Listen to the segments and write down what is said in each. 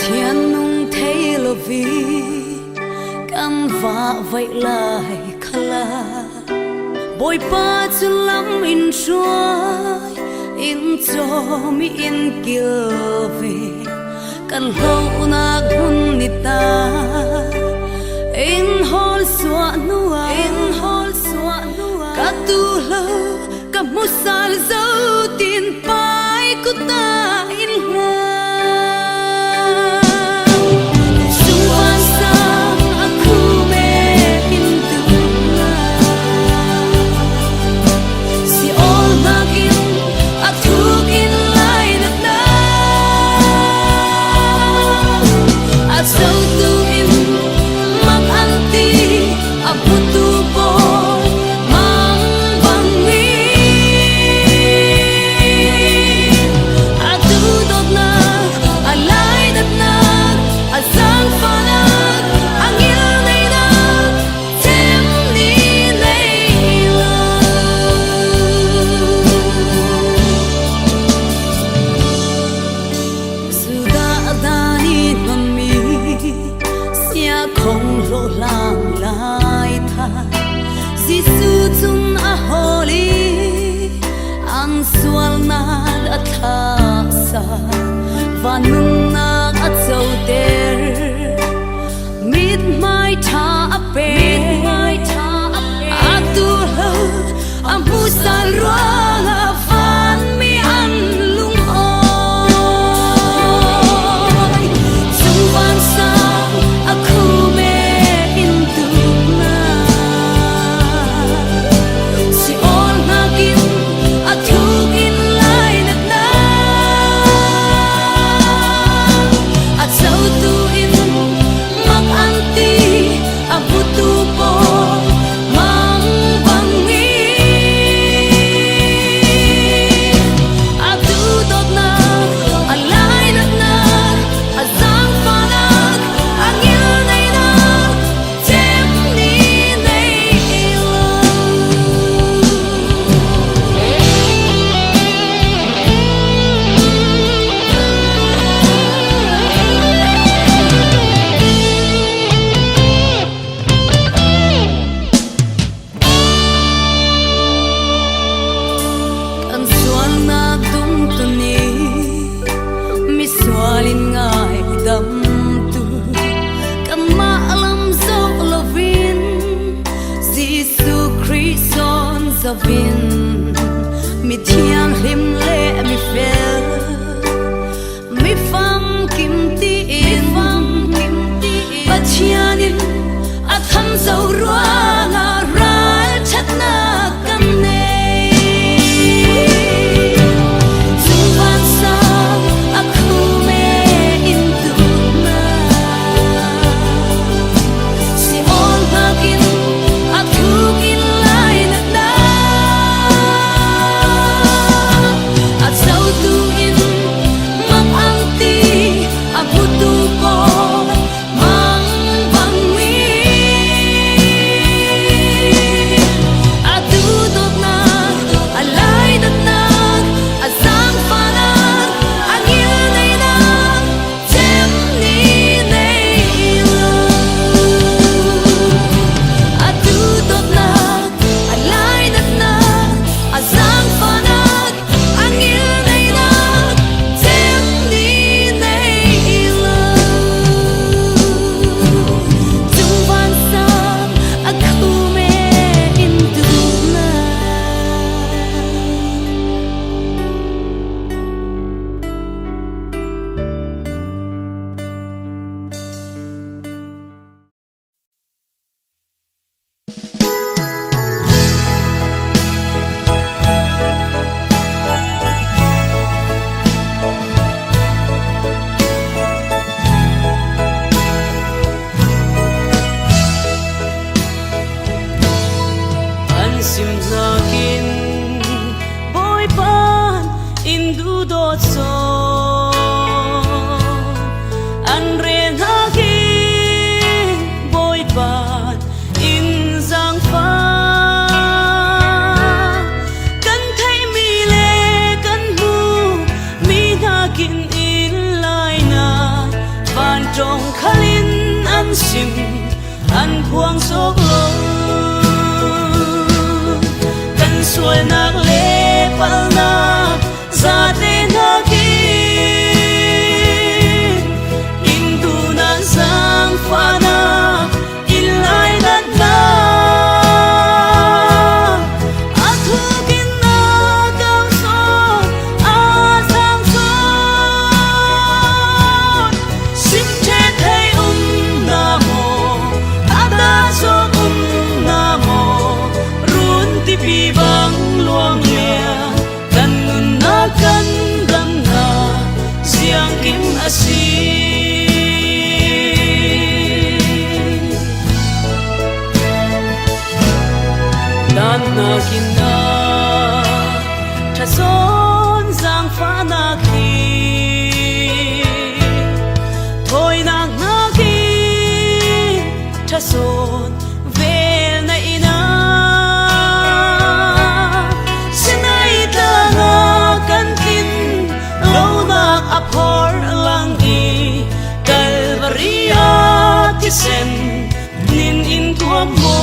thiên nung thấy lo vì cam vạ vậy lại khala bồi ba chu lắm in chuối in cho mi in kia về kan lâu na gun nita in hol xóa nua cả tu lơ cả musal dấu tin pai của ta in la không lộ lang lại tha Giêsu chung a holy an sual na a tha sa và nung na a châu ter mid mai tha a pe a tu ho a mu sal ruang a van mi an lung oi chung van sa a Swalin ngai dam tu kama alam zo lovin Giêsu Christon zavin mi thiang him le mi fel mi fam kim ti pachianin a tham zo ruang a ral chat na kam nei chuan sa sinh an khoang gió lối cần xuôi nạc lệ pal na ra tên na kia in tu na giang pha na in lai đất na a thu kin na cao son a giang son sim che thấy na mo a da so na mo run ti pi bang luang lia kan nun na kan dam na siang kim asi dan na kin na tha son giang pha na khi thôi na na khi tha son về na ina sinai ta nga kan tin lo na apor lang i kalvaria ti sen nin in tuam mo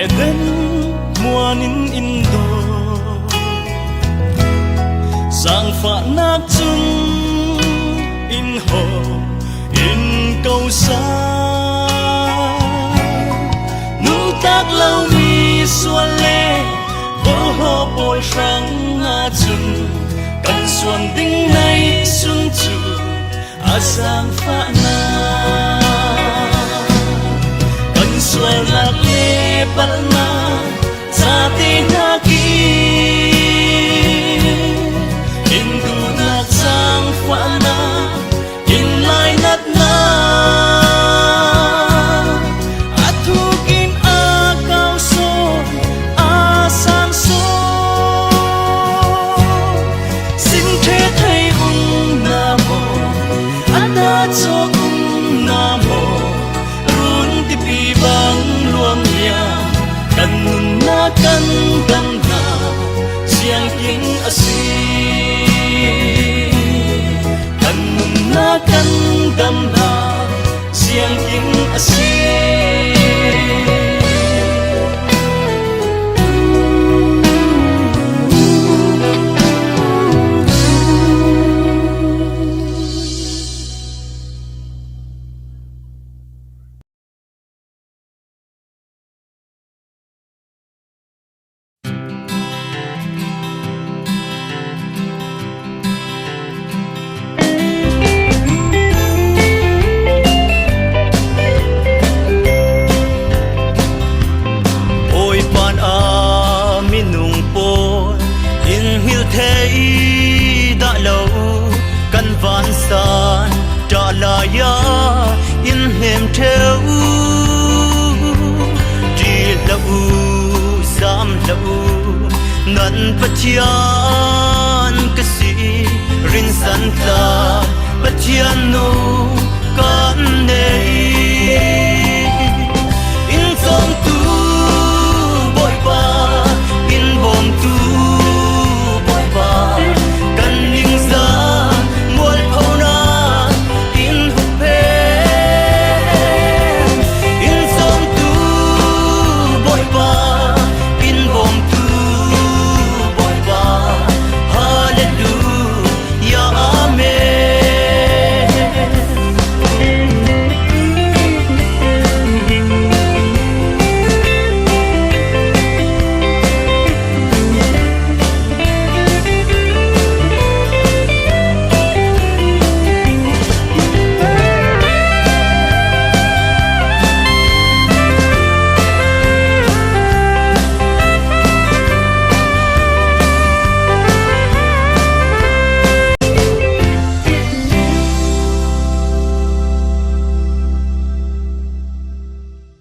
Eden muanin indo sang pha nak chung in ho in câu sa nu tak lâu mi xuân lê bố ho bồi sang nga chung cần xuân đinh nay xuân chu a sang pha na cần xuân lạc lê pal na sa tin na ki in tu na sang pha na in lai nat na a thu kin a cao so a sang so xin thế thấy na mo a da cho na mo run ti pi bang luang lia kan nun na kan dam na siang king asi kan nun na kan dam na siang king asi nan patian kasi rin santa patiano kan ne